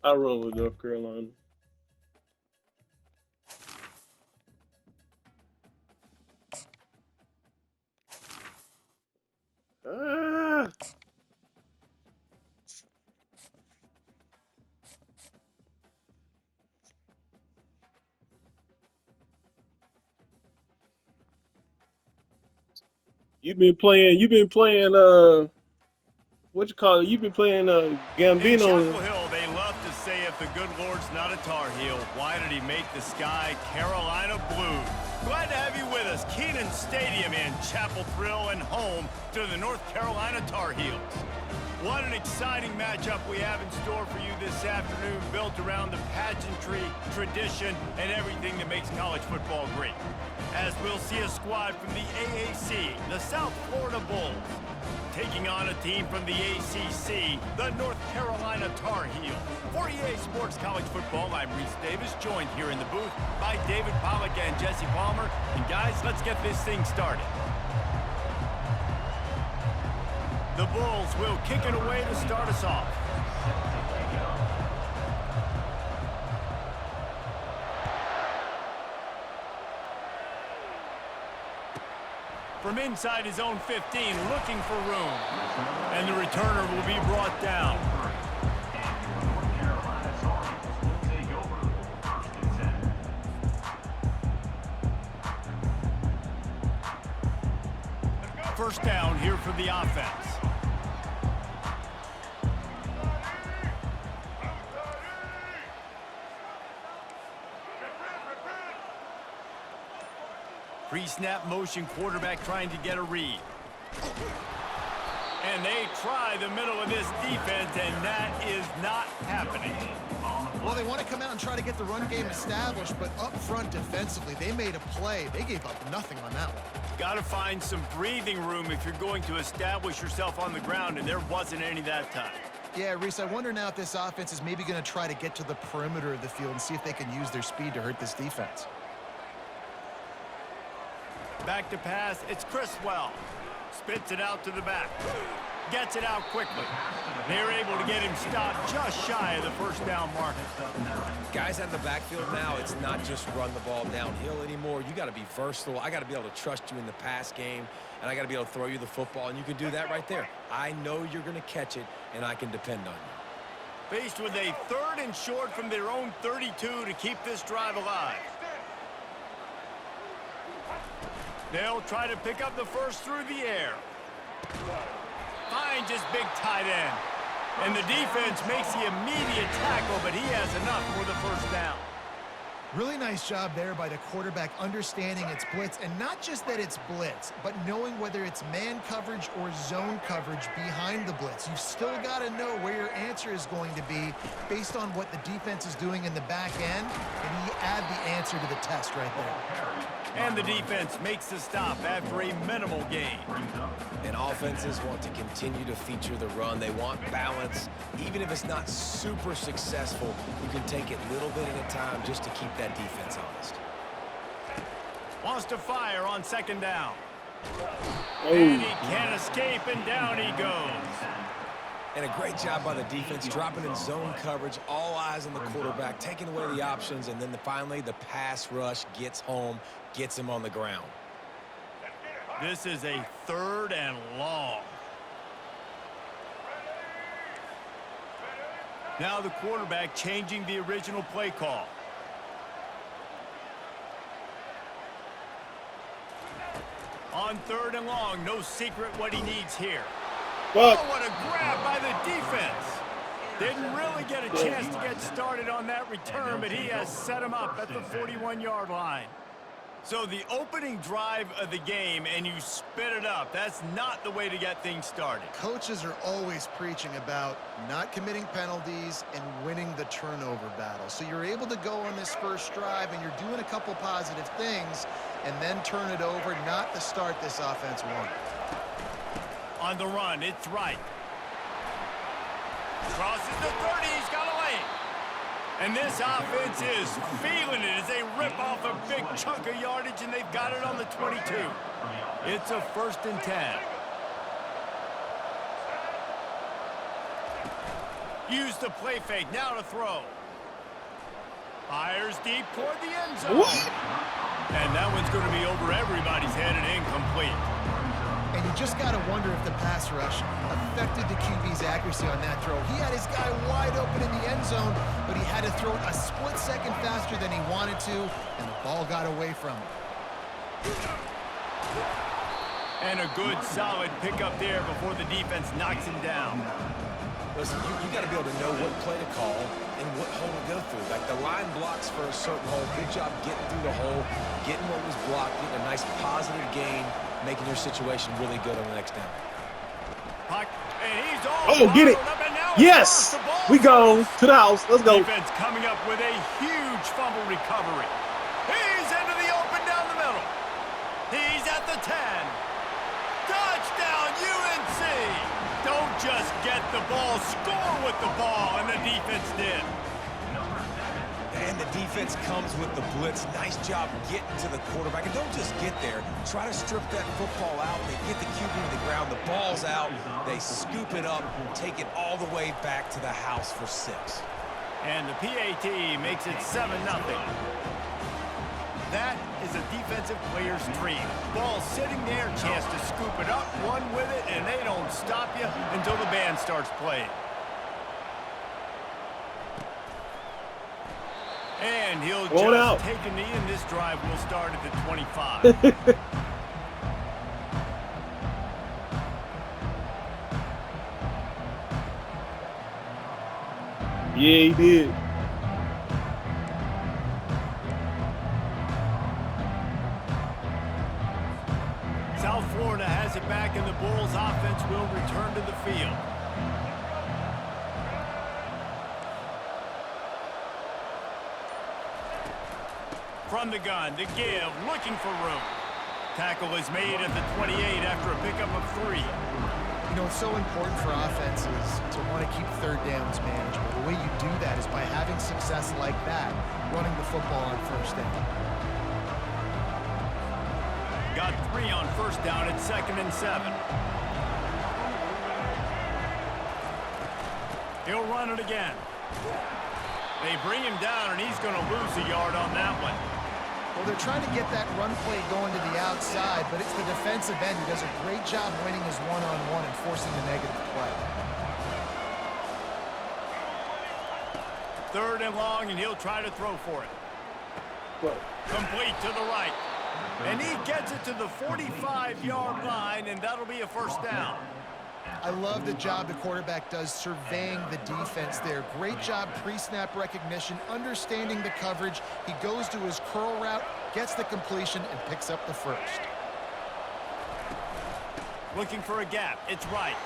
I roll with North Carolina. Ah, You've been playing what you call it? You've been playing In Chapel Gambino. Hill, they love to say if the good Lord's not a Tar Heel, why did he make the sky Carolina blue? Glad to have you with us. Kenan Stadium in Chapel Thrill and home to the North Carolina Tar Heels. What an exciting matchup we have in store for you this afternoon, built around the pageantry, tradition, and everything that makes college football great. As we'll see a squad from the AAC, the South Florida Bulls, taking on a team from the ACC, the North Carolina Tar Heels. For EA Sports College Football, I'm Reese Davis, joined here in the booth by David Pollack and Jesse Palmer. And guys, let's get this thing started. The Bulls will kick it away to start us off. From inside his own 15, looking for room. And the returner will be brought down. First down here for the offense. Pre-snap motion, quarterback trying to get a read. And they try the middle of this defense, and that is not happening. Well, they want to come out and try to get the run game established, but up front defensively, they made a play. They gave up nothing on that one. Got to find some breathing room if you're going to establish yourself on the ground, and there wasn't any that time. Yeah, Reese, I wonder now if this offense is maybe going to try to get to the perimeter of the field and see if they can use their speed to hurt this defense. Back to pass, it's Criswell. Spits it out to the back. Gets it out quickly. They're able to get him stopped just shy of the first down mark. Guys out of the backfield now, it's not just run the ball downhill anymore. You got to be versatile. I got to be able to trust you in the pass game, and I got to be able to throw you the football, and you can do that right there. I know you're going to catch it, and I can depend on you. Faced with a 3rd and short from their own 32 to keep this drive alive. They'll try to pick up the first through the air. Finds his big tight end. And the defense makes the immediate tackle, but he has enough for the first down. Really nice job there by the quarterback understanding it's blitz, and not just that it's blitz, but knowing whether it's man coverage or zone coverage behind the blitz. You've still got to know where your answer is going to be based on what the defense is doing in the back end, and he add the answer to the test right there. And the defense makes the stop after a minimal gain. And offenses want to continue to feature the run. They want balance. Even if it's not super successful, you can take it little bit at a time just to keep that defense honest. Wants to fire on 2nd down. Oh. And he can't escape, and down he goes. And a great job by the defense, dropping in zone coverage, all eyes on the quarterback, taking away the options, and then finally the pass rush gets home, gets him on the ground. This is a 3rd and long. Now the quarterback changing the original play call. On 3rd and long, no secret what he needs here. Fuck. Oh, what a grab by the defense. Didn't really get a chance to get started on that return, but he has set him up at the 41-yard line. So the opening drive of the game, and you spit it up. That's not the way to get things started. Coaches are always preaching about not committing penalties and winning the turnover battle. So you're able to go on this first drive, and you're doing a couple positive things, and then turn it over, not to start this offense one. On the run, it's right. Crosses the 30, he's got a lane. And this offense is feeling it as they rip off a big chunk of yardage, and they've got it on the 22. It's a 1st and 10. Use the play fake. Now to throw. Fires deep toward the end zone. What? And that one's going to be over everybody's head and incomplete. And you just got to wonder if the pass rush affected the QB's accuracy on that throw. He had his guy wide open in the end zone, but he had to throw it a split second faster than he wanted to, and the ball got away from him. And a good, solid pickup there before the defense knocks him down. Listen, you got to be able to know what play to call and what hole to go through. Like the line blocks for a certain hole. Good job getting through the hole, getting what was blocked, getting a nice positive gain, making your situation really good on the next down. And he's all Oh, get it. up, and now Yes. the ball We go to the house. Let's go. Defense coming up with a huge fumble recovery. He's into the open down the middle. He's at the 10. Touchdown, UNC. Don't just get the ball, score with the ball, and the defense did. And the defense comes with the blitz. Nice job getting to the quarterback. And don't just get there. Try to strip that football out. They get the QB to the ground. The ball's out. They scoop it up, take it all the way back to the house for 6. And the PAT makes it 7-0. That is a defensive player's dream. Ball sitting there, chance to scoop it up, run with it, and they don't stop you until the band starts playing. And he'll just take a knee, and this drive will start at the 25. Yeah, he did. South Florida has it back, and the Bulls offense will return to the field. From the gun, the give, looking for room. Tackle is made at the 28 after a pickup of 3. You know, it's so important for offenses to want to keep third downs manageable. The way you do that is by having success like that, running the football on first down. Got 3 on first down at 2nd and 7. He'll run it again. They bring him down, and he's going to lose a yard on that one. Well, they're trying to get that run play going to the outside, but it's the defensive end who does a great job winning his one-on-one and forcing the negative play. 3rd and long, and he'll try to throw for it. Complete to the right. And he gets it to the 45-yard line, and that'll be a first down. I love the job the quarterback does surveying the defense there. Great job pre-snap recognition, understanding the coverage. He goes to his curl route, gets the completion, and picks up the first. Looking for a gap. It's right.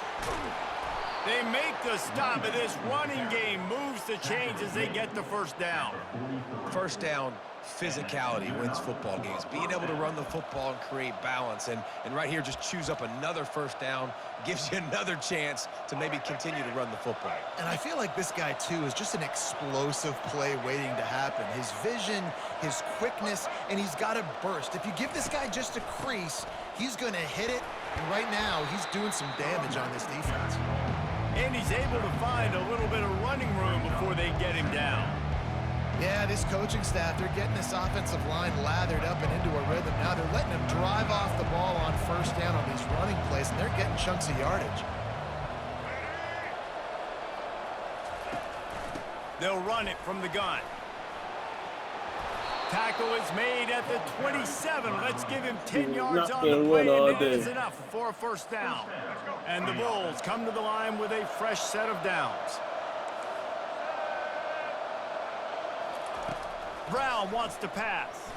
They make the stop, and this running game moves the chains as they get the first down. First down, physicality wins football games. Being able to run the football and create balance. And right here, just choose up another first down, gives you another chance to maybe continue to run the football. And I feel like this guy, too, is just an explosive play waiting to happen. His vision, his quickness, and he's got a burst. If you give this guy just a crease, he's going to hit it. And right now, he's doing some damage on this defense. And he's able to find a little bit of running room before they get him down. Yeah, this coaching staff, they're getting this offensive line lathered up and into a rhythm. Now they're letting them drive off the ball on first down on these running plays, and they're getting chunks of yardage. They'll run it from the gun. Tackle is made at the 27. Let's give him 10 yards on the play, and that is enough for a first down. And the Bulls come to the line with a fresh set of downs. Brown wants to pass.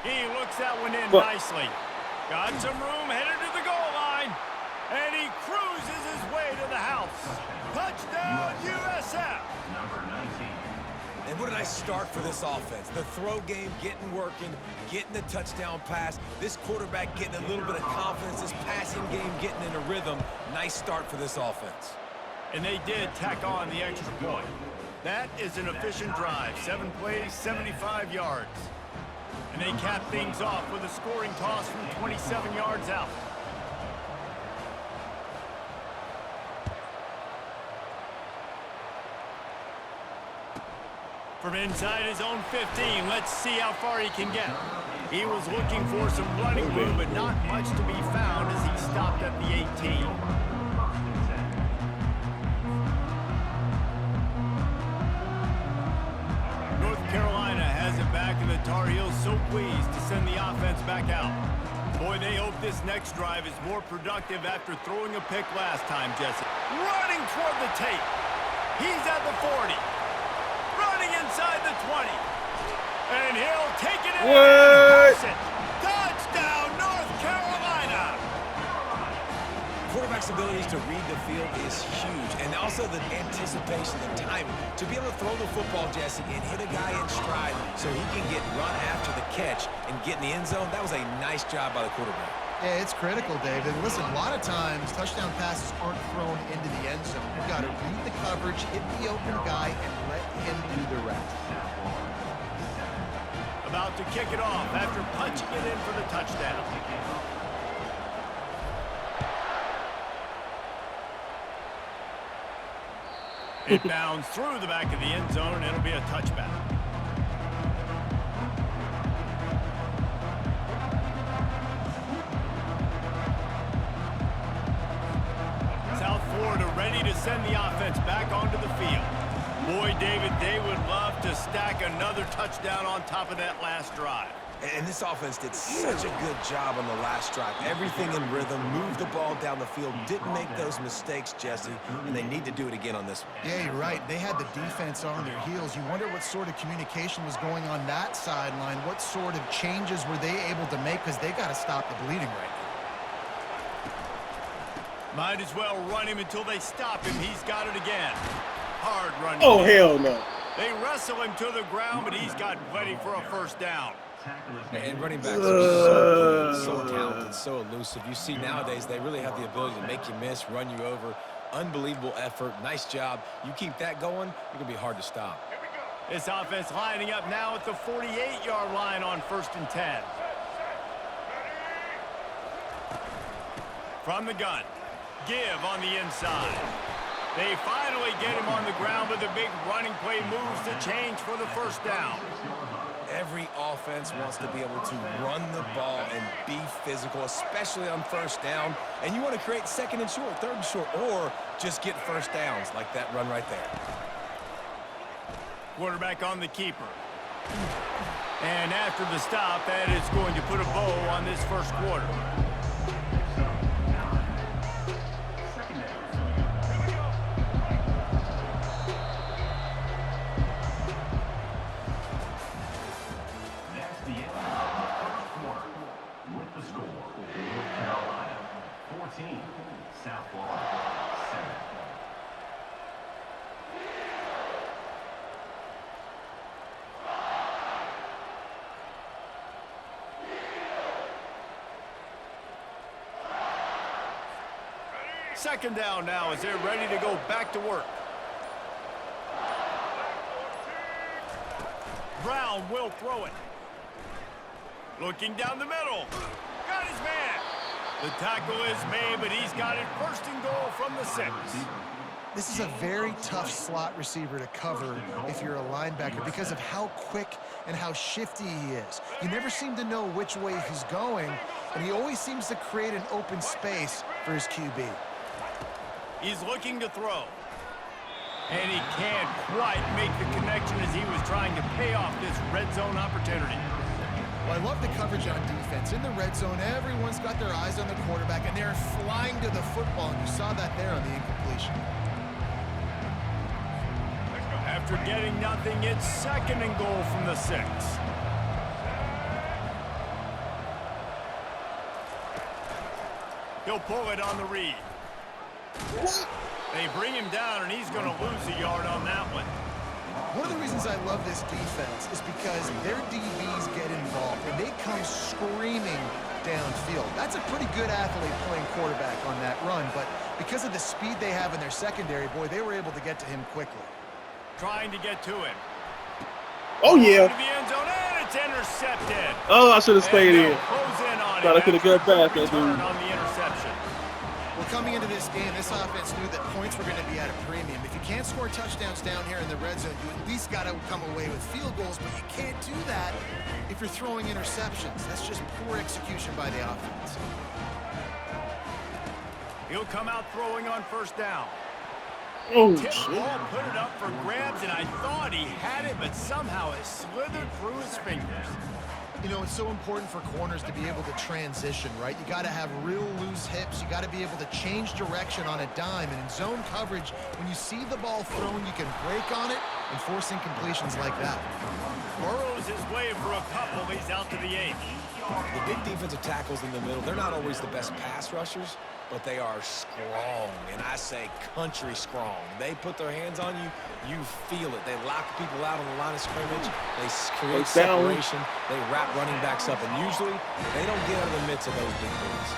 He looks that one in nicely. Got some room, headed to the goal line. And he cruises his way to the house. Touchdown, USF. And what a nice start for this offense. The throw game getting working, getting the touchdown pass. This quarterback getting a little bit of confidence. This passing game getting in a rhythm. Nice start for this offense. And they did tack on the extra point. That is an efficient drive. 7 plays, 75 yards. And they cap things off with a scoring toss from 27 yards out. From inside his own 15, let's see how far he can get. He was looking for some running room, but not much to be found as he stopped at the 18. North Carolina has it back, and the Tar Heels so pleased to send the offense back out. Boy, they hope this next drive is more productive after throwing a pick last time, Jesse. Running toward the tape. He's at the 40. Running inside the 20. And he'll take it in and pass it. Touchdown, North Carolina! Quarterback's abilities to read the field is huge, and also the anticipation, the timing. To be able to throw the football, Jesse, and hit a guy in stride so he can get run after the catch and get in the end zone, that was a nice job by the quarterback. Yeah, it's critical, David. Listen, a lot of times touchdown passes aren't thrown into the end zone. You've got to read the coverage, hit the open guy, and let him do the rest. About to kick it off after punching it in for the touchdown. It bounds through the back of the end zone, and it'll be a touchback. South Florida ready to send the offense back onto the field. Boy, David, they would love to stack another touchdown on top of that last drive. And this offense did such a good job on the last drive. Everything in rhythm, moved the ball down the field, didn't make those mistakes, Jesse, and they need to do it again on this one. Yeah, you're right. They had the defense on their heels. You wonder what sort of communication was going on that sideline. What sort of changes were they able to make, because they got to stop the bleeding right now. Might as well run him until they stop him. He's got it again. Hard run. Oh, hell no. They wrestle him to the ground, but he's got plenty for a first down. And running backs are so talented, so elusive. You see nowadays they really have the ability to make you miss, run you over. Unbelievable effort. Nice job. You keep that going, you're going to be hard to stop. This offense lining up now at the 48-yard line on 1st and 10. From the gun. Give on the inside. They finally get him on the ground, but the big running play moves the change for the first down. Every offense wants to be able to run the ball and be physical, especially on first down. And you want to create second and short, third and short, or just get first downs like that run right there. Quarterback on the keeper. And after the stop, that is going to put a bow on this first quarter. South Florida, 7. Second down now as they're ready to go back to work. Brown will throw it. Looking down the middle. Got his man. The tackle is made, but he's got it 1st and goal from the 6. This is a very tough slot receiver to cover if you're a linebacker because of how quick and how shifty he is. You never seem to know which way he's going, and he always seems to create an open space for his QB. He's looking to throw. And he can't quite make the connection as he was trying to pay off this red zone opportunity. Well, I love the coverage on defense. In the red zone, everyone's got their eyes on the quarterback, and they're flying to the football, and you saw that there on the incompletion. After getting nothing, it's 2nd and goal from the 6. He'll pull it on the read. They bring him down, and he's going to lose a yard on that one. One of the reasons I love this defense is because their DBs get involved, and they come screaming downfield. That's a pretty good athlete playing quarterback on that run, but because of the speed they have in their secondary, boy, they were able to get to him quickly. Trying to get to him. Oh, yeah. Into the end zone, and it's intercepted. Oh, I should have stayed in. Close in on Thought I him could have got after back, that return dude. on the interception. Well, Well, coming into this game, this offense knew that points were going to be at a premium. If you can't score touchdowns down here in the red zone, you at least got to come away with field goals, but you can't do that if you're throwing interceptions. That's just poor execution by the offense. He'll come out throwing on first down. Oh, Tip shit. ball, put it up for grabs, and I thought he had it, but somehow it slithered through his fingers. You know, it's so important for corners to be able to transition, right? You got to have real loose hips. You got to be able to change direction on a dime. And in zone coverage, when you see the ball thrown, you can break on it and force incompletions like that. Burrows is waiting for a couple. He's out to the 8. The big defensive tackles in the middle, they're not always the best pass rushers, but they are strong, and I say country strong. They put their hands on you, you feel it. They lock people out on the line of scrimmage. They create separation. They wrap running backs up, and usually they don't get out of the midst of those big boys.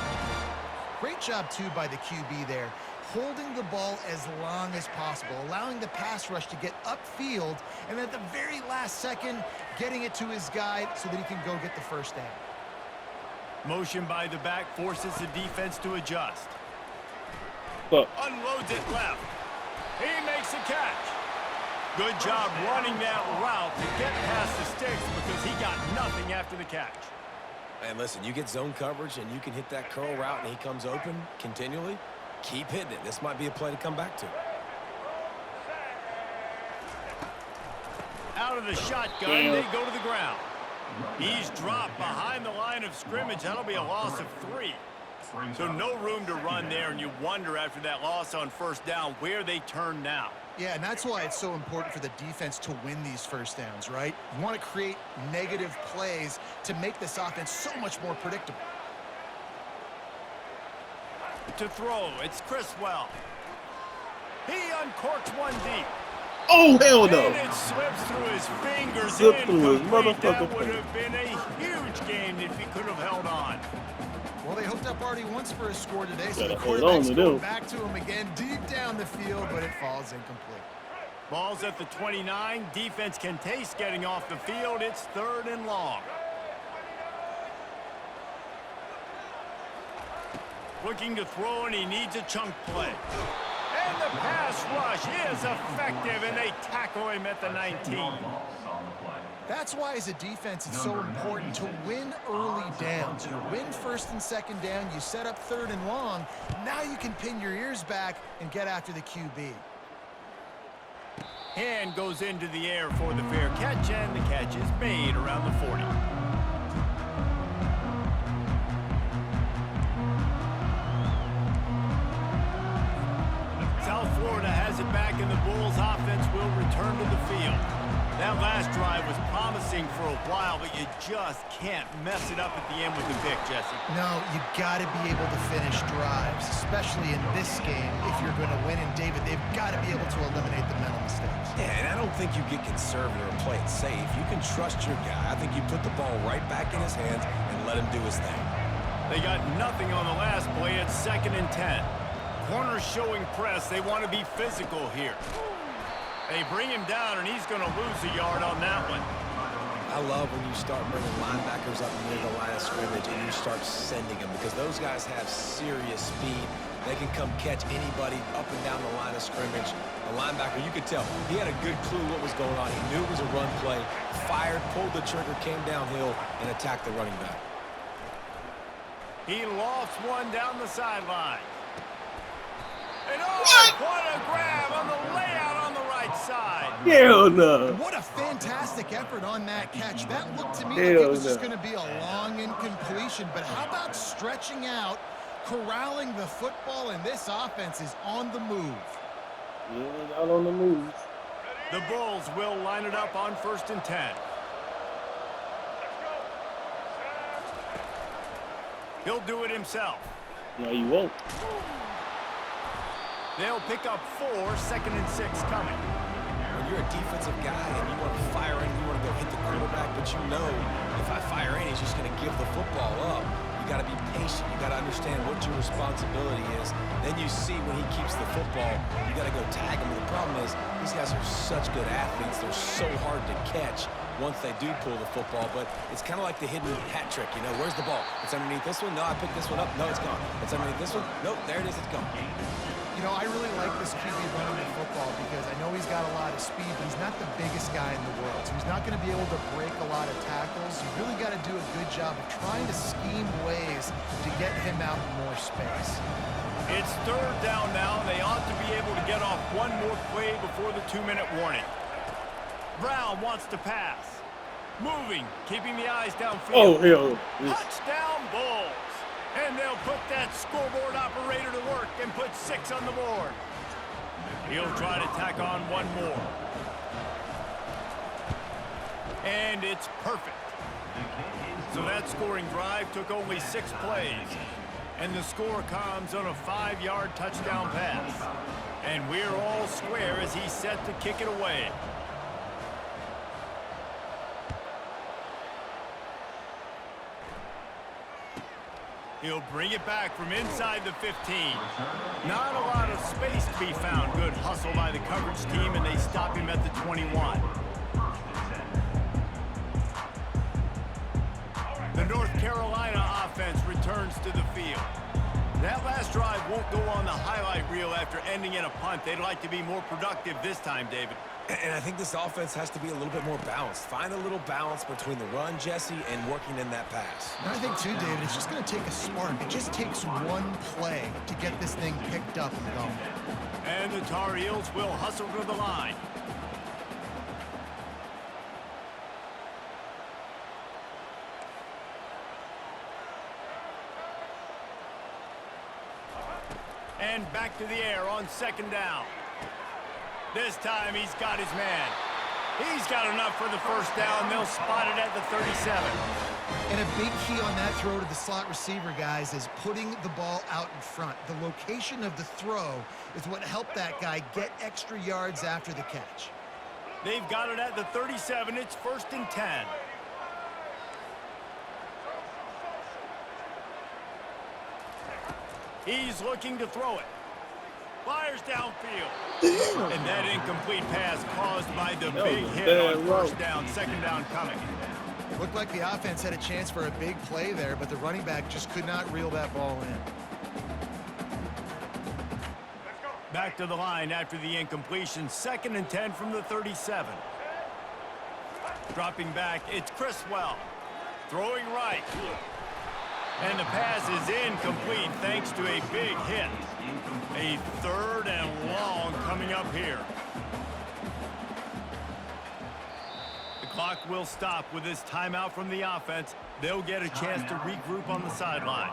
Great job, too, by the QB there, holding the ball as long as possible, allowing the pass rush to get upfield, and at the very last second, getting it to his guy so that he can go get the first down. Motion by the back forces the defense to adjust. Fuck. Unloads it left. He makes a catch. Good job running that route to get past the sticks because he got nothing after the catch. And listen, you get zone coverage and you can hit that curl route and he comes open continually. Keep hitting it. This might be a play to come back to. Out of the shotgun, they go to the ground. He's dropped behind the line of scrimmage. That'll be a loss of 3. So no room to run there, and you wonder after that loss on first down where they turn now. Yeah, and that's why it's so important for the defense to win these first downs, right? You want to create negative plays to make this offense so much more predictable. To throw, it's Criswell. He uncorks one deep. Oh, hell no. And it slips through his fingers. Slipped through his Incomplete. That motherfucking would have been a huge game if he could have held on. Well, they hooked up already once for a score today, so Gotta the hold on quarterback's to going them. back to him again deep down the field, but it falls incomplete. Ball's at the 29. Defense can taste getting off the field. It's 3rd and long. Looking to throw, and he needs a chunk play. And the pass rush is effective, and they tackle him at the 19. That's why, as a defense, it's so important to win early downs. You win 1st and 2nd down, you set up 3rd and long. Now you can pin your ears back and get after the QB. Hand goes into the air for the fair catch, and the catch is made around the 40. South Florida has it back, and the Bulls offense will return to the field. That last drive was promising for a while, but you just can't mess it up at the end with the pick, Jesse. No, you got to be able to finish drives, especially in this game. If you're going to win, and David, they've got to be able to eliminate the mental mistakes. Yeah, and I don't think you get conservative or play it safe. You can trust your guy. I think you put the ball right back in his hands and let him do his thing. They got nothing on the last play. It's 2nd and 10. Corners showing press. They want to be physical here. They bring him down, and he's going to lose a yard on that one. I love when you start bringing linebackers up near the line of scrimmage and you start sending them because those guys have serious speed. They can come catch anybody up and down the line of scrimmage. The linebacker, you could tell, he had a good clue what was going on. He knew it was a run play, fired, pulled the trigger, came downhill, and attacked the running back. He lofts one down the sideline. And what a grab on the layout on the right side. Hell no. What a fantastic effort on that catch. That looked to me like it was just going to be a long incompletion. But how about stretching out, corralling the football, and this offense is on the move. Yeah, out on the move. The Bulls will line it up on 1st and 10. He'll do it himself. No, you won't. They'll pick up 4, 2nd and 6 coming. When you're a defensive guy and you want to fire in, you want to go hit the quarterback, but you know if I fire in, he's just going to give the football up. You got to be patient. You got to understand what your responsibility is. Then you see when he keeps the football, you got to go tag him. But the problem is these guys are such good athletes. They're so hard to catch. once they do pull the football, but it's kind of like the hidden hat trick. You know, where's the ball? It's underneath this one. No, I picked this one up. No, it's gone. It's underneath this one. Nope, there it is. It's gone. You know, I really like this QB running the football because I know he's got a lot of speed, but he's not the biggest guy in the world. So he's not going to be able to break a lot of tackles. You really got to do a good job of trying to scheme ways to get him out in more space. It's third down now. They ought to be able to get off one more play before the 2-minute warning. Brown wants to pass. Moving, keeping the eyes downfield. Oh, hell. Touchdown Bulls. And they'll put that scoreboard operator to work and put 6 on the board. He'll try to tack on one more. And it's perfect. So that scoring drive took only 6 plays. And the score comes on a 5-yard touchdown pass. And we're all square as he's set to kick it away. He'll bring it back from inside the 15. Not a lot of space to be found. Good hustle by the coverage team, and they stop him at the 21. The North Carolina offense returns to the field. That last drive won't go on the highlight reel after ending in a punt. They'd like to be more productive this time, David. And I think this offense has to be a little bit more balanced. Find a little balance between the run, Jesse, and working in that pass. And I think, too, David, it's just going to take a spark. It just takes one play to get this thing picked up and going. And the Tar Heels will hustle to the line. And back to the air on second down. This time he's got his man. He's got enough for the first down. They'll spot it at the 37. And a big key on that throw to the slot receiver, guys, is putting the ball out in front. The location of the throw is what helped that guy get extra yards after the catch. They've got it at the 37. It's 1st and 10. He's looking to throw it. Fires downfield. And that incomplete pass caused by the big hit on first down, second down coming. Looked like the offense had a chance for a big play there, but the running back just could not reel that ball in. Back to the line after the incompletion. 2nd and 10 from the 37. Dropping back, it's Criswell. Throwing right. And the pass is incomplete thanks to a big hit. A 3rd and long coming up here. The clock will stop with this timeout from the offense. They'll get a chance to regroup on the sideline.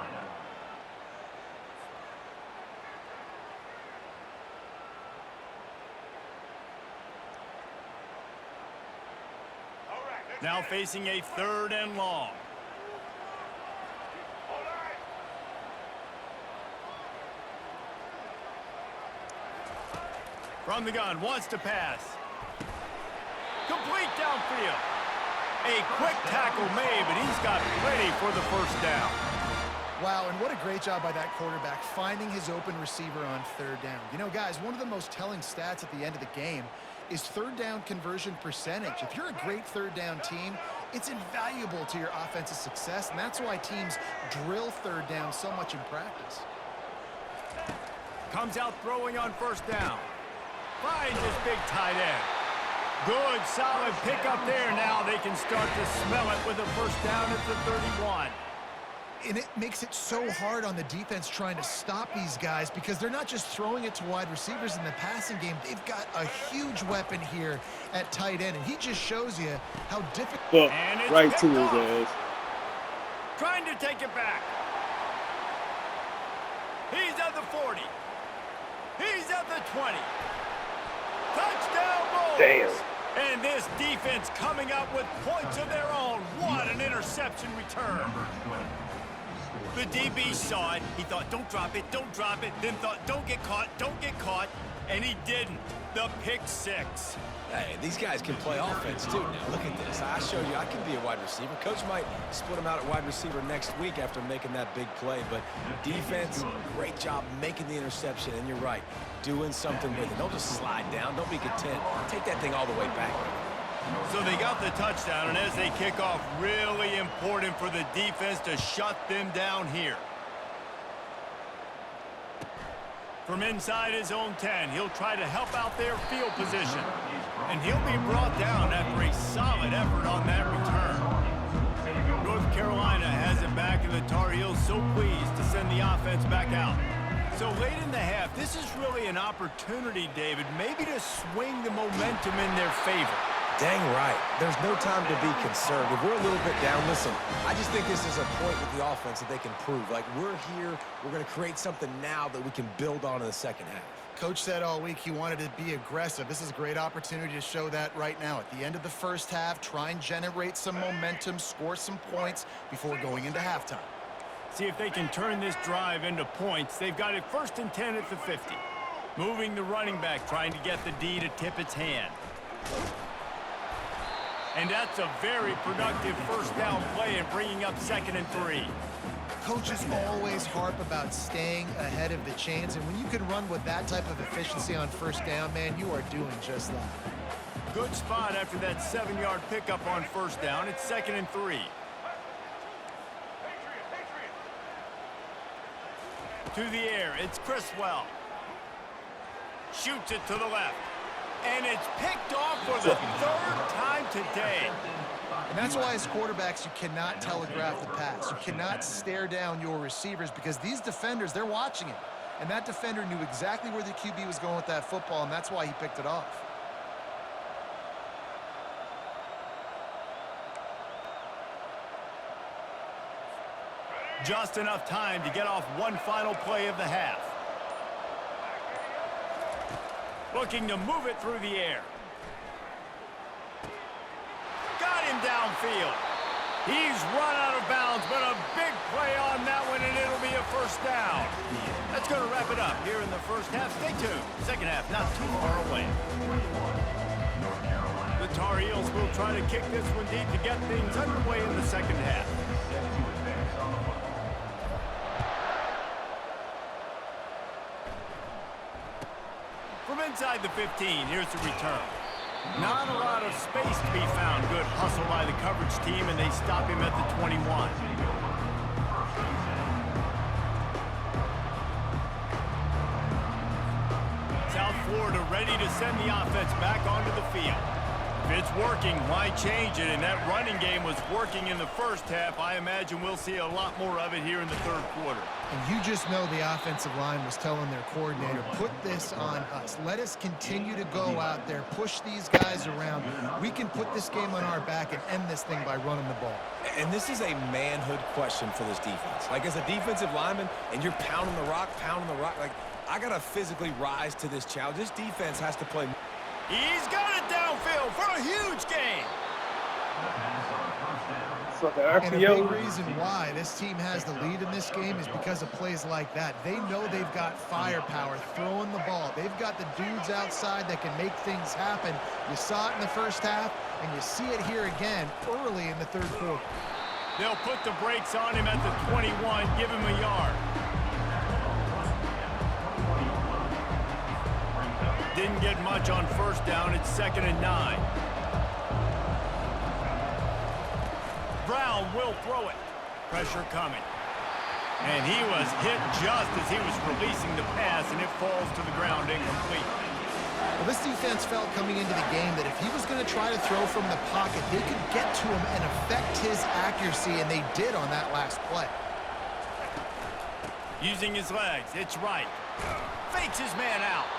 Now facing a 3rd and long. From the gun, wants to pass. Complete downfield. A quick tackle made, but he's got plenty for the first down. Wow, and what a great job by that quarterback finding his open receiver on 3rd down. You know, guys, one of the most telling stats at the end of the game is 3rd down conversion percentage. If you're a great 3rd down team, it's invaluable to your offensive success, and that's why teams drill 3rd down so much in practice. Comes out throwing on first down. Finds his big tight end. Good, solid pickup there. Now they can start to smell it with a first down at the 31. And it makes it so hard on the defense trying to stop these guys because they're not just throwing it to wide receivers in the passing game. They've got a huge weapon here at tight end, and he just shows you how difficult. Well, right to his ass. Trying to take it back. He's at the 40. He's at the 20. Touchdown Bulls! Damn. And this defense coming up with points of their own. What an interception return. The DB saw it. He thought, don't drop it, don't drop it. Then thought, don't get caught, don't get caught. And he didn't. The pick 6. Hey, these guys can play offense, too. Now, look at this. I showed you I can be a wide receiver. Coach might split him out at wide receiver next week after making that big play. But defense, great job making the interception. And you're right, doing something with it. Don't just slide down. Don't be content. Take that thing all the way back. So they got the touchdown, and as they kick off, really important for the defense to shut them down here. From inside his own 10, he'll try to help out their field position. And he'll be brought down after a solid effort on that return. North Carolina has it back, and the Tar Heels so pleased to send the offense back out. So late in the half, this is really an opportunity, David, maybe to swing the momentum in their favor. Dang right. There's no time to be concerned. If we're a little bit down, listen, I just think this is a point with the offense that they can prove. Like, we're here, we're going to create something now that we can build on in the second half. Coach said all week he wanted to be aggressive. This is a great opportunity to show that right now. At the end of the first half, try and generate some momentum, score some points before going into halftime. See if they can turn this drive into points. They've got it 1st and 10 at the 50. Moving the running back, trying to get the D to tip its hand. And that's a very productive first down play and bringing up 2nd and 3. Coaches always harp about staying ahead of the chains, and when you can run with that type of efficiency on first down, man, you are doing just that. Good spot after that 7-yard pickup on first down. It's 2nd and 3. To the air, it's Criswell. Shoots it to the left. And it's picked off for the 3rd time today. And that's why as quarterbacks, you cannot telegraph the pass. You cannot stare down your receivers because these defenders, they're watching it. And that defender knew exactly where the QB was going with that football, and that's why he picked it off. Just enough time to get off one final play of the half. Looking to move it through the air. Got him downfield. He's run out of bounds, but a big play on that one, and it'll be a first down. That's going to wrap it up here in the first half. Stay tuned. Second half not too far away. The Tar Heels will try to kick this one deep to get things underway in the second half. From inside the 15, here's the return. Not a lot of space to be found. Good hustle by the coverage team, and they stop him at the 21. South Florida ready to send the offense back onto the field. If it's working, why change it? And that running game was working in the first half. I imagine we'll see a lot more of it here in the third quarter. And you just know the offensive line was telling their coordinator, put this on us. Let us continue to go out there, push these guys around. We can put this game on our back and end this thing by running the ball. And this is a manhood question for this defense. Like, as a defensive lineman, and you're pounding the rock, like, I got to physically rise to this challenge. This defense has to play. He's got it downfield for a huge gain. And a big reason why this team has the lead in this game is because of plays like that. They know they've got firepower throwing the ball. They've got the dudes outside that can make things happen. You saw it in the first half, and you see it here again early in the third quarter. They'll put the brakes on him at the 21, give him a yard. Didn't get much on first down. It's 2nd and 9. Brown will throw it. Pressure coming. And he was hit just as he was releasing the pass, and it falls to the ground incomplete. Well, this defense felt coming into the game that if he was going to try to throw from the pocket, they could get to him and affect his accuracy, and they did on that last play. Using his legs, it's right. Fakes his man out.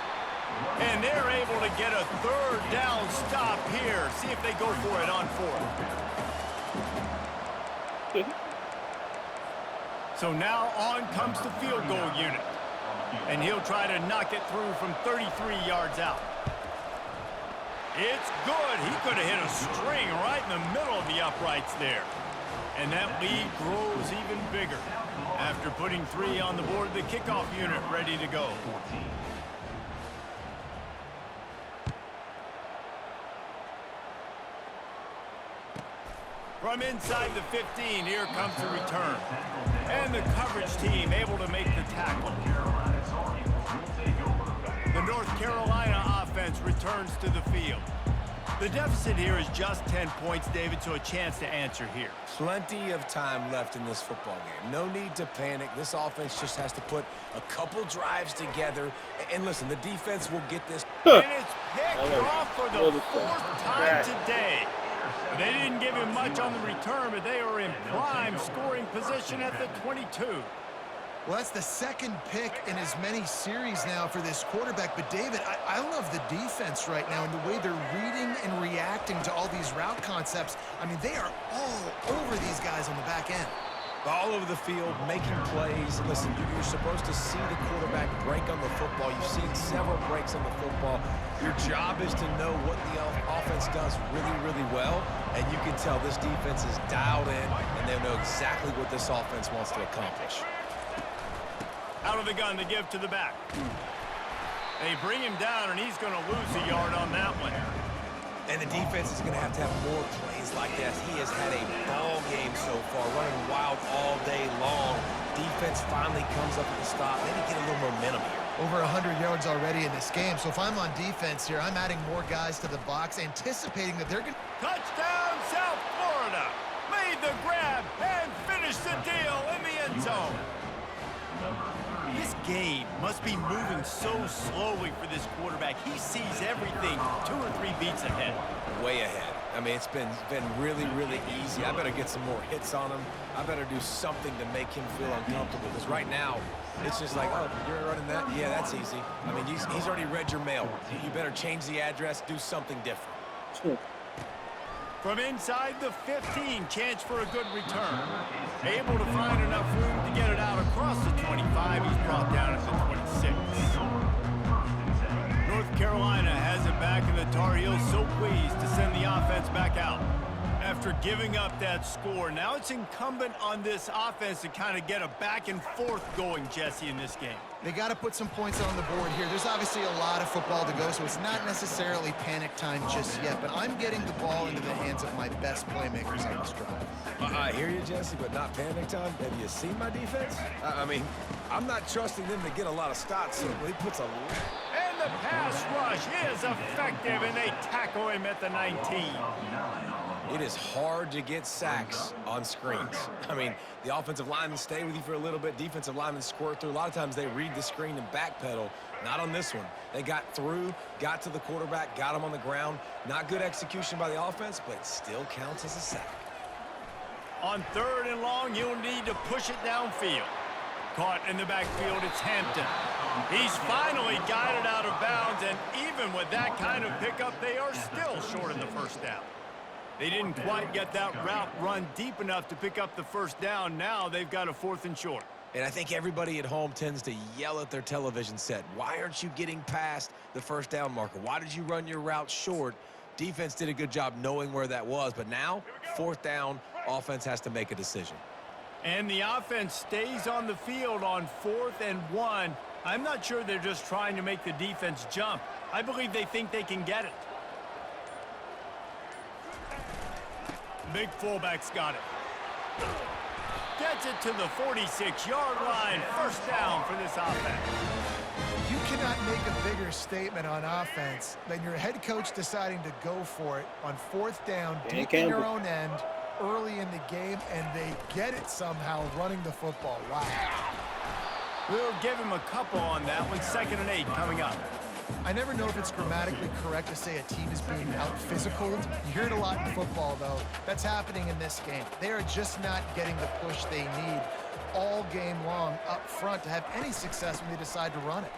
And they're able to get a third down stop here. See if they go for it on 4th. So now on comes the field goal unit. And he'll try to knock it through from 33 yards out. It's good. He could have hit a string right in the middle of the uprights there. And that lead grows even bigger. After putting 3 on the board, the kickoff unit ready to go. From inside the 15, here comes the return. And the coverage team able to make the tackle. The North Carolina offense returns to the field. The deficit here is just 10 points, David, so a chance to answer here. Plenty of time left in this football game. No need to panic. This offense just has to put a couple drives together. And listen, the defense will get this. And it's picked off for the fourth time today. They didn't give him much on the return, but they are in prime scoring position at the 22. Well, that's the second pick in as many series now for this quarterback. But, David, I love the defense right now and the way they're reading and reacting to all these route concepts. I mean, they are all over these guys on the back end. All over the field, making plays. Listen, you're supposed to see the quarterback break on the football. You've seen several breaks on the football. Your job is to know what the offense does really, really well. And you can tell this defense is dialed in, and they know exactly what this offense wants to accomplish. Out of the gun to give to the back. They bring him down, and he's going to lose a yard on that one. And the defense is going to have more plays like that. He has had a ball game so far, running wild all day long. Defense finally comes up with a stop. Maybe get a little momentum here. Over 100 yards already in this game. So if I'm on defense here, I'm adding more guys to the box, anticipating that they're going to... Touchdown, South Florida. Made the grab and finished the deal in the end zone. This game must be moving so slowly for this quarterback. He sees everything 2 or 3 beats ahead. Way ahead. I mean, it's been really, really easy. I better get some more hits on him. I better do something to make him feel uncomfortable. Because right now, it's just like, oh, you're running that? Yeah, that's easy. I mean, he's already read your mail. You better change the address, do something different. From inside the 15, chance for a good return. Able to find enough room to get it out across the 25. He's brought down at the 26. North Carolina has it back, and the Tar Heels so pleased to send the offense back out. After giving up that score, now it's incumbent on this offense to kind of get a back and forth going, Jesse, in this game. They got to put some points on the board here. There's obviously a lot of football to go, so it's not necessarily panic time just yet, but I'm getting the ball into the hands of my best playmakers on this drive. I hear you, Jesse, but not panic time. Have you seen my defense? I mean, I'm not trusting them to get a lot of stops, so he puts a... And the pass rush is effective, and they tackle him at the 19. It is hard to get sacks on screens. I mean, the offensive linemen stay with you for a little bit. Defensive linemen squirt through. A lot of times they read the screen and backpedal. Not on this one. They got through, got to the quarterback, got him on the ground. Not good execution by the offense, but it still counts as a sack. On 3rd and long, you'll need to push it downfield. Caught in the backfield, it's Hampton. He's finally got it out of bounds, and even with that kind of pickup, they are still short of the first down. They didn't quite get that route run deep enough to pick up the first down. Now they've got a 4th and short. And I think everybody at home tends to yell at their television set. Why aren't you getting past the first down marker? Why did you run your route short? Defense did a good job knowing where that was, but now 4th down, offense has to make a decision. And the offense stays on the field on 4th and 1. I'm not sure they're just trying to make the defense jump. I believe they think they can get it. Big fullback's got it. Gets it to the 46-yard line. First down for this offense. You cannot make a bigger statement on offense than your head coach deciding to go for it on 4th down, deep in your own end, early in the game, and they get it somehow running the football. Wow. We'll give him a couple on that one. 2nd and 8 coming up. I never know if it's grammatically correct to say a team is being out-physicaled. You hear it a lot in football, though. That's happening in this game. They are just not getting the push they need all game long up front to have any success when they decide to run it.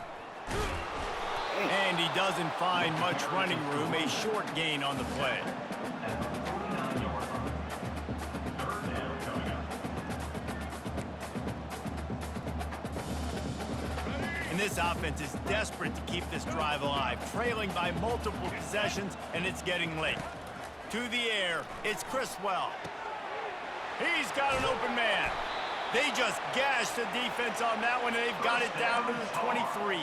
And he doesn't find much running room. A short gain on the play. And this offense is desperate to keep this drive alive, trailing by multiple possessions, and it's getting late. To the air, it's Criswell. He's got an open man. They just gashed the defense on that one, and they've got it down to the 23.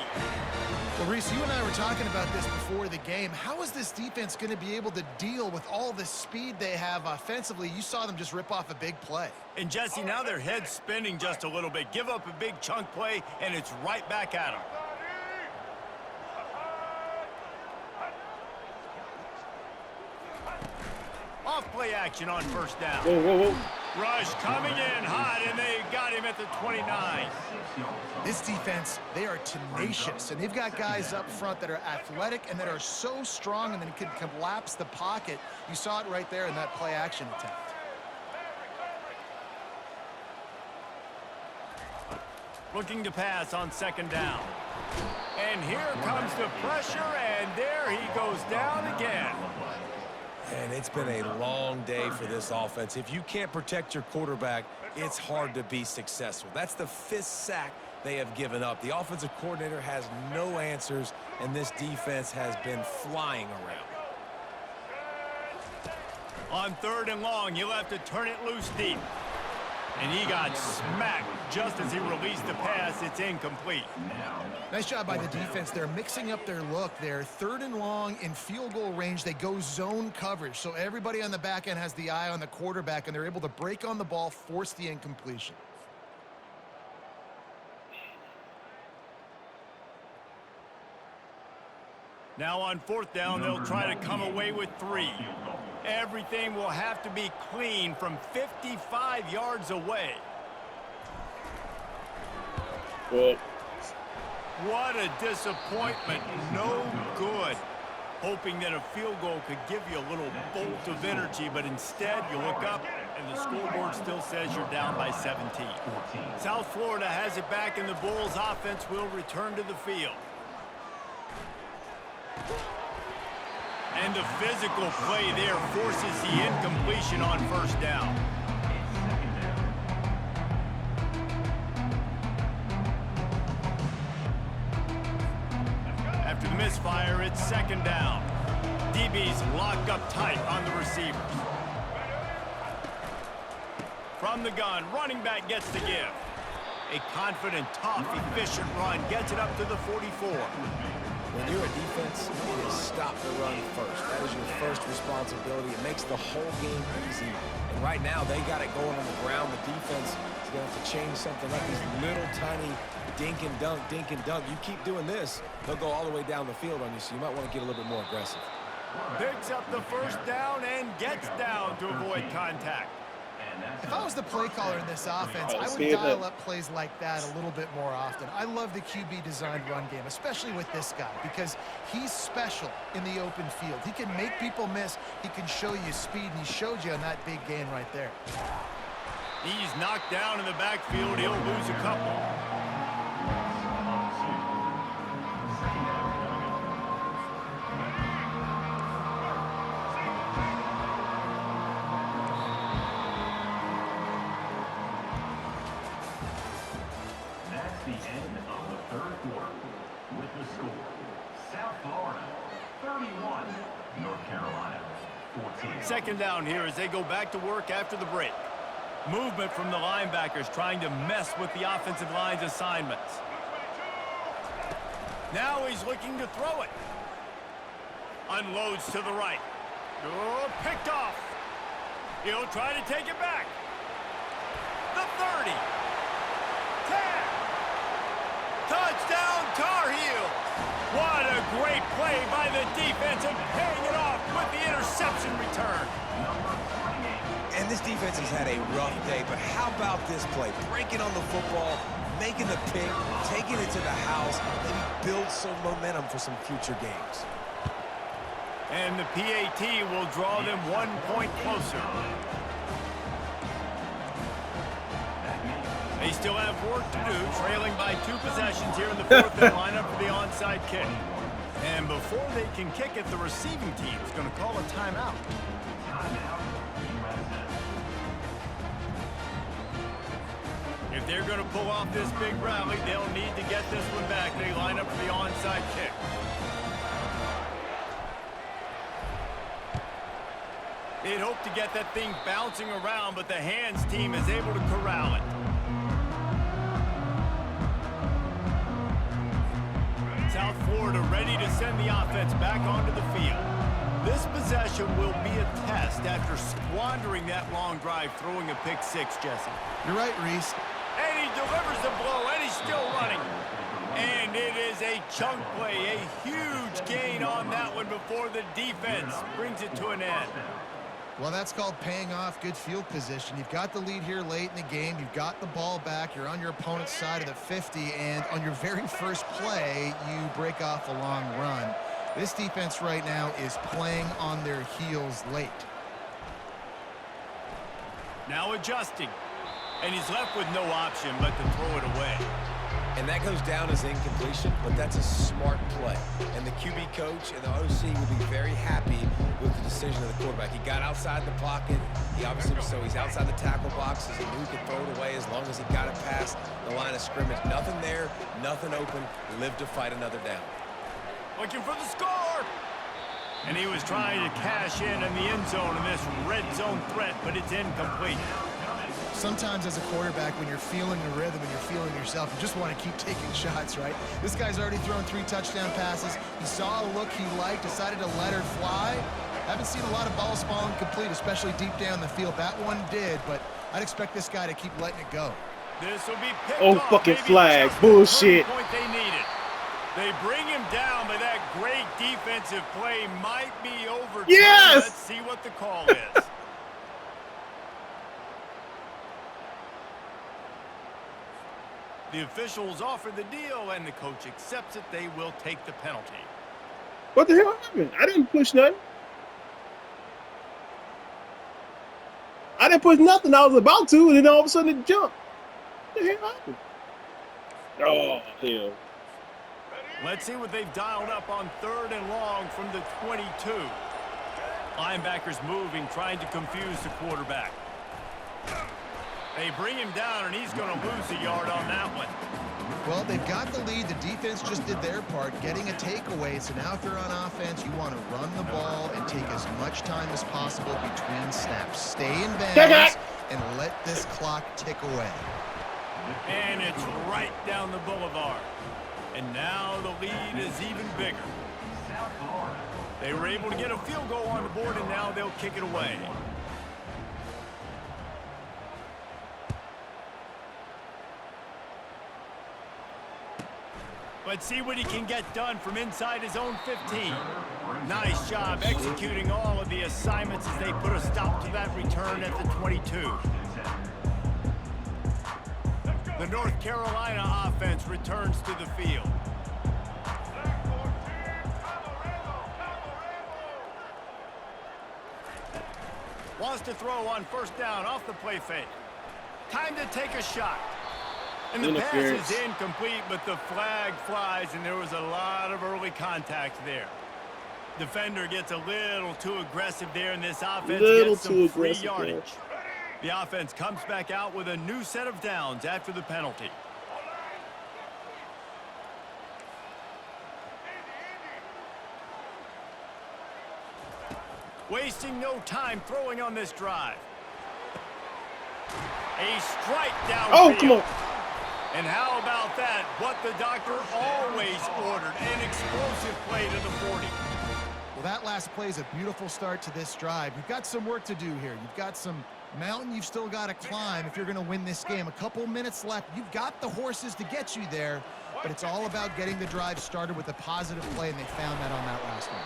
Well, Reese, you and I were talking about this before the game. How is this defense going to be able to deal with all the speed they have offensively? You saw them just rip off a big play. And, Jesse, now their head's spinning just a little bit. Give up a big chunk play, and it's right back at them. Off play action on first down. Whoa, whoa, whoa. Rush coming in hot, and they got him at the 29. This defense, they are tenacious, and they've got guys up front that are athletic and that are so strong and then can collapse the pocket. You saw it right there in that play action attempt. Looking to pass on second down. And here comes the pressure, and there he goes down again. And it's been a long day for this offense. If you can't protect your quarterback, it's hard to be successful. That's the 5th sack they have given up. The offensive coordinator has no answers, and this defense has been flying around. On 3rd and long, he'll have to turn it loose deep. And he got smacked just as he released the pass. It's incomplete. Nice job by the defense. They're mixing up their look there. 3rd and long in field goal range. They go zone coverage. So everybody on the back end has the eye on the quarterback, and they're able to break on the ball, force the incompletion. Now on 4th down, they'll try to come away with 3. Everything will have to be clean from 55 yards away. Well, What a disappointment. No good. Hoping that a field goal could give you a little bolt of energy, but instead you look up and the scoreboard still says you're down by 17. South Florida has it back, and the Bulls offense will return to the field. And the physical play there forces the incompletion on first down. After the misfire, it's second down. DB's locked up tight on the receivers. From the gun, running back gets the give. A confident, tough, efficient run gets it up to the 44. When you're a defense, it is stop the run first. That is your first responsibility. It makes the whole game easy. And right now, they got it going on the ground. The defense is going to have to change something up. These little tiny dink and dunk, dink and dunk. You keep doing this, they'll go all the way down the field on you, so you might want to get a little bit more aggressive. Picks up the first down and gets down to avoid contact. If I was the play caller in this offense, I would dial up plays like that a little bit more often. I love the QB-designed run game, especially with this guy, because he's special in the open field. He can make people miss. He can show you speed, and he showed you on that big gain right there. He's knocked down in the backfield. He'll lose a couple. That's the end of the 3rd quarter. With the score, South Florida 31, North Carolina 14. Second down here as they go back to work after the break. Movement from the linebackers trying to mess with the offensive line's assignments. Now he's looking to throw it. Unloads to the right. Oh, picked off. He'll try to take it back. The 30. 10. Touchdown Tar Heels. What a great play by the defense, and paying it off with the interception return. And this defense has had a rough day, but how about this play? Breaking on the football, making the pick, taking it to the house, maybe build some momentum for some future games. And the PAT will draw them 1 point closer. They still have work to do, trailing by 2 possessions here in the 4th. They line up for the onside kick. And before they can kick it, the receiving team is going to call a timeout. If they're going to pull off this big rally, they'll need to get this one back. They line up for the onside kick. They'd hope to get that thing bouncing around, but the hands team is able to corral it. South Florida ready to send the offense back onto the field. This possession will be a test after squandering that long drive, throwing a pick six, Jesse. You're right, Reese. And he delivers the blow, and he's still running. And it is a chunk play, a huge gain on that one before the defense brings it to an end. Well, that's called paying off good field position. You've got the lead here late in the game. You've got the ball back. You're on your opponent's side of the 50, and on your very first play, you break off a long run. This defense right now is playing on their heels late. Now adjusting. And he's left with no option but to throw it away. And that goes down as incompletion, but that's a smart play. And the QB coach and the OC will be very happy with the decision of the quarterback. He got outside the pocket. He obviously, so he's outside the tackle box. He knew he could throw it away as long as he got it past the line of scrimmage. Nothing there, nothing open. Live to fight another down. Looking for the score. And he was trying to cash in the end zone in this red zone threat, but it's incomplete. Sometimes as a quarterback, when you're feeling the rhythm and you're feeling yourself, you just want to keep taking shots, right? This guy's already thrown 3 touchdown passes. He saw a look he liked, decided to let her fly. Haven't seen a lot of balls falling complete, especially deep down the field. That one did, but I'd expect this guy to keep letting it go. This will be picked Oh, off. fucking Maybe flag. just the Bullshit. point they needed. They bring him down, but that great defensive play might be overturned. Yes! Let's see what the call is. The officials offer the deal, and the coach accepts it. They will take the penalty. What the hell happened? I didn't push nothing. I didn't push nothing. I was about to, and then all of a sudden it jumped. What the hell happened? Oh, hell. Let's see what they've dialed up on 3rd and long from the 22. Linebackers moving, trying to confuse the quarterback. They bring him down, and he's going to lose a yard on that one. Well, they've got the lead. The defense just did their part, getting a takeaway. So now if you're on offense, you want to run the ball and take as much time as possible between snaps. Stay in bounds and let this clock tick away. And it's right down the boulevard. And now the lead is even bigger. They were able to get a field goal on the board, and now they'll kick it away. Let's see what he can get done from inside his own 15. Nice job executing all of the assignments as they put a stop to that return at the 22. The North Carolina offense returns to the field. Wants to throw on 1st down off the play fake. Time to take a shot. And the pass is incomplete, but the flag flies, and there was a lot of early contact there. Defender gets a little too aggressive there, and this offense gets some free yardage. The offense comes back out with a new set of downs after the penalty. Wasting no time throwing on this drive. A strike downfield. Oh, come on. And how about that? What the doctor always ordered, an explosive play to the 40. Well, that last play is a beautiful start to this drive. You've got some work to do here. You've got some mountain you've still got to climb if you're going to win this game. A couple minutes left. You've got the horses to get you there, but it's all about getting the drive started with a positive play, and they found that on that last one.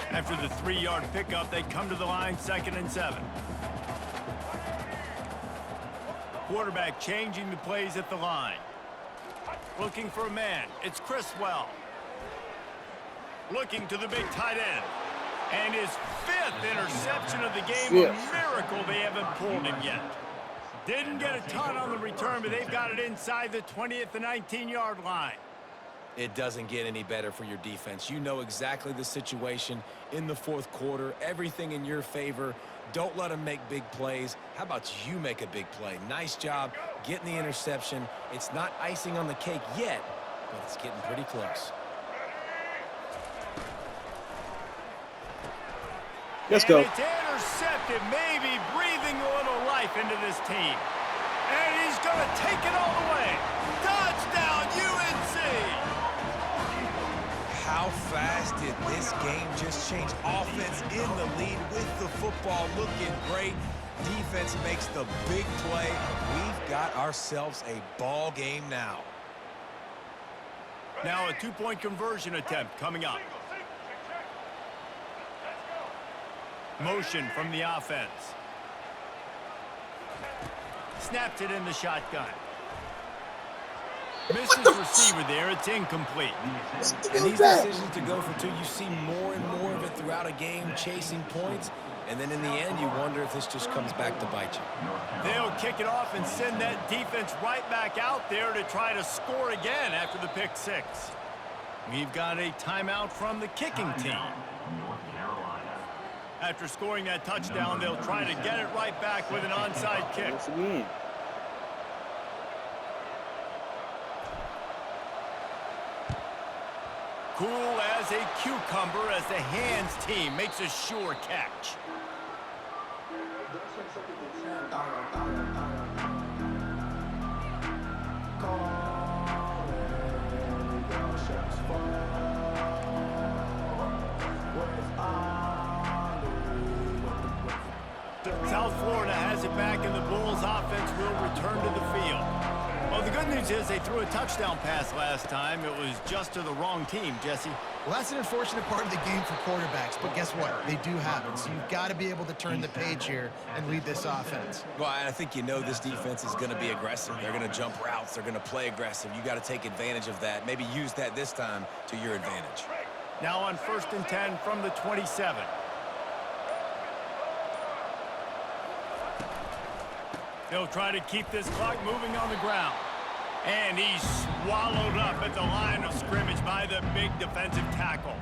After the 3-yard pickup, they come to the line, 2nd and 7. Quarterback changing the plays at the line. Looking for a man. It's Criswell. Looking to the big tight end. And his 5th interception of the game. A miracle they haven't pulled him yet. Didn't get a ton on the return, but they've got it inside the 20 at the 19-yard line. It doesn't get any better for your defense. You know exactly the situation in the 4th quarter. Everything in your favor. Don't let them make big plays. How about you make a big play? Nice job getting the interception. It's not icing on the cake yet, but it's getting pretty close. Let's go. And it's intercepted, maybe breathing a little life into this team. And he's going to take it all the way. Touchdown, UNC! How How fast did this game just change? Offense in the lead with the football, looking great. Defense makes the big play. We've got ourselves a ball game now. Now a two-point conversion attempt coming up. Motion from the offense. Snaps it in the shotgun. Misses receiver there. It's incomplete. And these decisions to go for two, you see more and more of it throughout a game, chasing points. And then in the end, you wonder if this just comes back to bite you. They'll kick it off and send that defense right back out there to try to score again after the pick six. We've got a timeout from the kicking team. North Carolina. After scoring that touchdown, they'll try to get it right back with an onside kick. Once again. Cool as a cucumber as the hands team makes a sure catch. South Florida has it back, and the Bulls offense will return to the field. Well, the good news is they threw a touchdown pass last time. It was just to the wrong team, Jesse. Well, that's an unfortunate part of the game for quarterbacks, but guess what? They do happen, so you've got to be able to turn the page here and lead this offense. Well, I think you know this defense is going to be aggressive. They're going to jump routes. They're going to play aggressive. You got to take advantage of that. Maybe use that this time to your advantage. Now on 1st and 10 from the 27. They'll try to keep this clock moving on the ground. And he's swallowed up at the line of scrimmage by the big defensive tackle.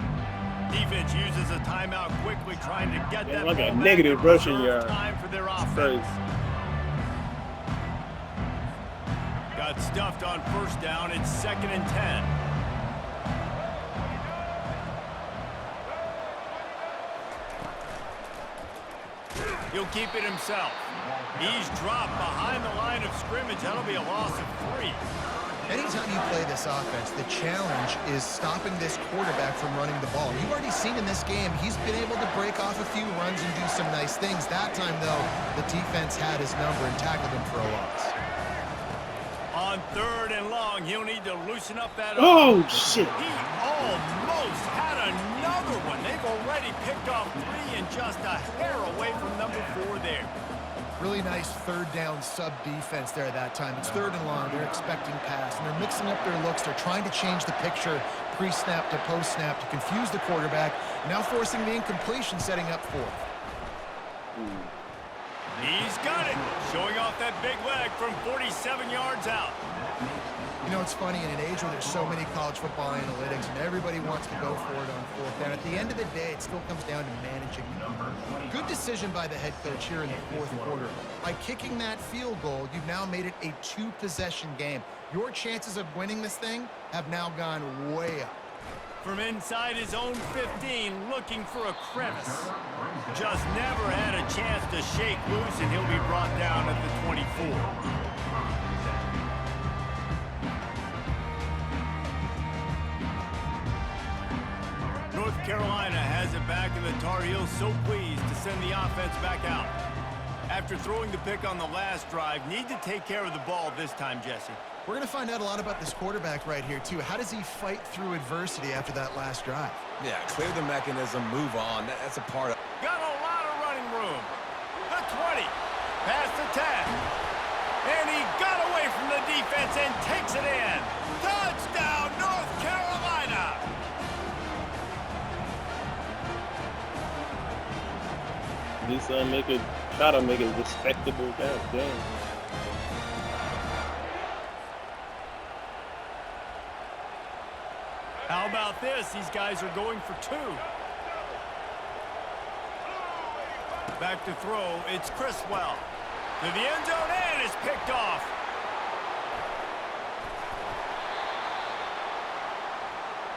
Defense uses a timeout quickly, trying to get that like ball a back negative to rushing preserve yard. time for their offense. Crazy. Got stuffed on 1st down. It's 2nd and 10. He'll keep it himself. He's dropped behind the line of scrimmage. That'll be a loss of 3. Anytime you play this offense, the challenge is stopping this quarterback from running the ball. You've already seen in this game, he's been able to break off a few runs and do some nice things. That time, though, the defense had his number and tackled him for a loss. On 3rd and long, he'll need to loosen up that Oh, arm. shit. He almost had another one. They've already picked off 3 and just a hair away from number 4 there. Really nice 3rd down sub defense there that time. It's 3rd and long. They're expecting pass, and they're mixing up their looks. They're trying to change the picture pre-snap to post-snap to confuse the quarterback, now forcing the incompletion, setting up 4th. He's got it, showing off that big leg from 47 yards out. You know, it's funny, in an age where there's so many college football analytics and everybody wants to go for it on 4th down, at the end of the day, it still comes down to managing. Good decision by the head coach here in the 4th quarter. By kicking that field goal, you've now made it a 2-possession game. Your chances of winning this thing have now gone way up. From inside his own 15, looking for a crevice. Just never had a chance to shake loose, and he'll be brought down at the 24. North Carolina has it back, and the Tar Heels so pleased to send the offense back out. After throwing the pick on the last drive, need to take care of the ball this time, Jesse. We're going to find out a lot about this quarterback right here, too. How does he fight through adversity after that last drive? Yeah, clear the mechanism, move on. That's a part of... Got a lot of running room. The 20, past the 10. And he got away from the defense and takes it in. Touchdown, North Carolina! At least try to make it respectable game. How about this? These guys are going for 2. Back to throw. It's Criswell. To the end zone and is picked off.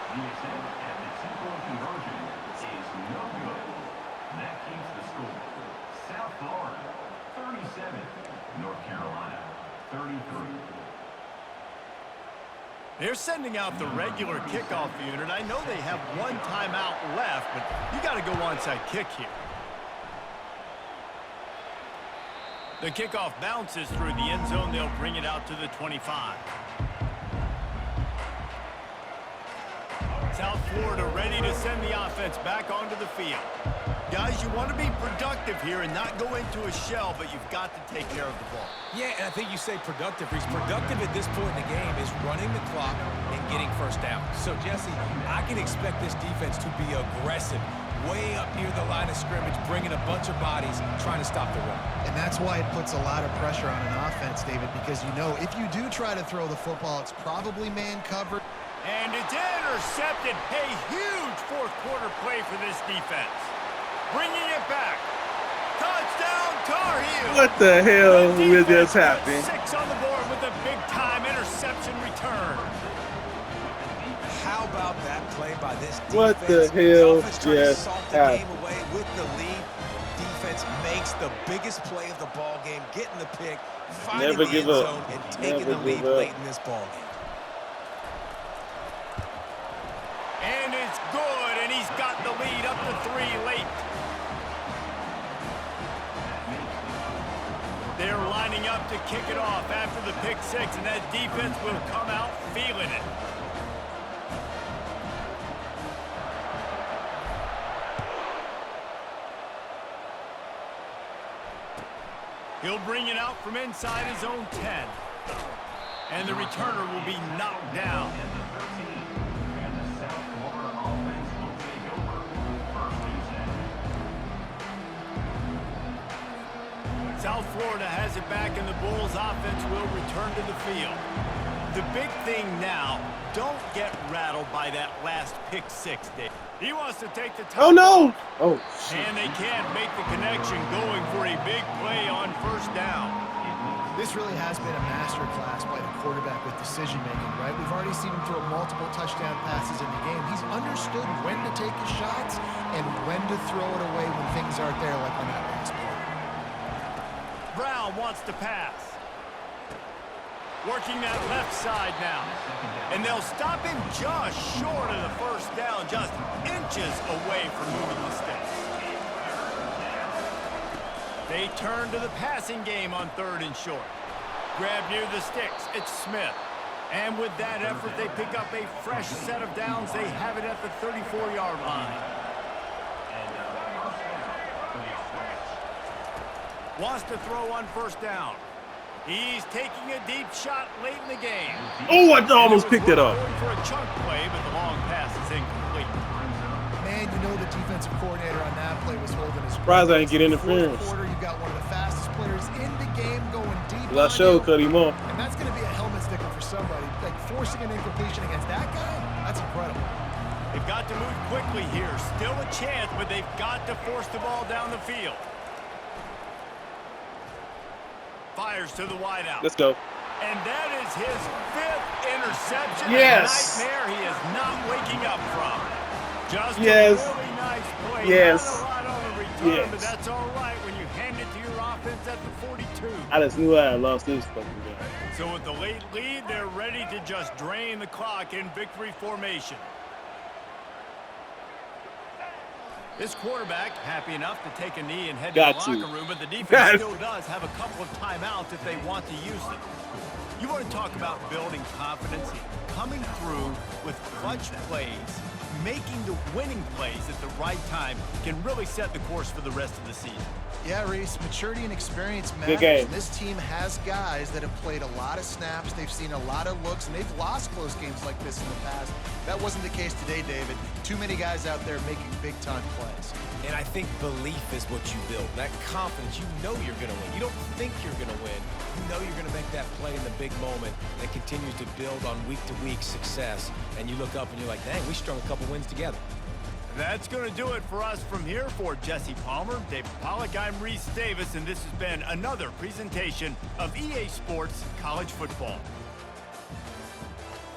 The attempt at the two-point conversion is no good. That keeps the score. South Florida, 37. North Carolina, 33. They're sending out the regular kickoff unit. I know they have one timeout left, but you got to go onside kick here. The kickoff bounces through the end zone. They'll bring it out to the 25. South Florida ready to send the offense back onto the field. Guys, you want to be productive here and not go into a shell, but you've got to take care of the ball. Yeah, and I think you say productive. He's productive at this point in the game is running the clock and getting first down. So, Jesse, I can expect this defense to be aggressive, way up near the line of scrimmage, bringing a bunch of bodies, trying to stop the run. And that's why it puts a lot of pressure on an offense, David, because you know if you do try to throw the football, it's probably man covered. And it's intercepted. A huge fourth quarter play for this defense. Bringing it back. Touchdown, Tar Heels. What the hell will just happen? 6 on the board with a big-time interception return. How about that play by this defense? What the hell Offense trying to just salt the happened? game away with the lead. Defense makes the biggest play of the ball game, getting the pick, finding Never the give end up. zone, and taking Never the lead give up. late in this ball game. And it's good, and he's got the lead up to 3 late. They're lining up to kick it off after the pick 6, and that defense will come out feeling it. He'll bring it out from inside his own 10. And the returner will be knocked down. South Florida has it back, and the Bulls offense will return to the field. The big thing now, don't get rattled by that last pick 6, Dave. He wants to take the top. Oh, no. Oh, shit. And they can't make the connection, going for a big play on first down. This really has been a master class by the quarterback with decision-making, right? We've already seen him throw multiple touchdown passes in the game. He's understood when to take his shots and when to throw it away when things aren't there, like on that last play. Brown wants to pass. Working that left side now. And they'll stop him just short of the first down, just inches away from moving the sticks. They turn to the passing game on 3rd and short. Grab near the sticks. It's Smith. And with that effort, they pick up a fresh set of downs. They have it at the 34-yard line. Wants to throw on first down. He's taking a deep shot late in the game. Oh, I almost picked it up. Going for a chunk play, but the long pass is incomplete. Man, you know the defensive coordinator on that play was holding his Surprised I didn't get breath. interference. Fourth quarter, you got one of the fastest players in the game going deep. I showed cut him off. And that's going to be a helmet sticker for somebody. Like forcing an incompletion against that guy, that's incredible. They've got to move quickly here. Still a chance, but they've got to force the ball down the field. Fires to the wideout. Let's go. And that is his 5th interception. Yes. A nightmare he is not waking up from. Just Yes. a really nice play. Yes. Not a lot on the return, Yes. but that's all right when you hand it to your offense at the 42. I just knew I had lost this fucking game. So with the late lead, they're ready to just drain the clock in victory formation. This quarterback happy enough to take a knee and head to Got the you. locker room, but the defense Got still does have a couple of timeouts if they want to use them. You want to talk about building confidence, coming through with clutch plays, making the winning plays at the right time can really set the course for the rest of the season. Yeah, Reese, maturity and experience Good matters. game. And this team has guys that have played a lot of snaps. They've seen a lot of looks, and they've lost close games like this in the past. That wasn't the case today, David. Too many guys out there making big-time plays. And I think belief is what you build. That confidence, you know you're going to win. You don't think you're going to win. You know you're going to make that play in the big moment that continues to build on week-to-week success. And you look up and you're like, dang, we strung a couple wins together. That's going to do it for us from here. For Jesse Palmer, David Pollack, I'm Reese Davis, and this has been another presentation of EA Sports College Football.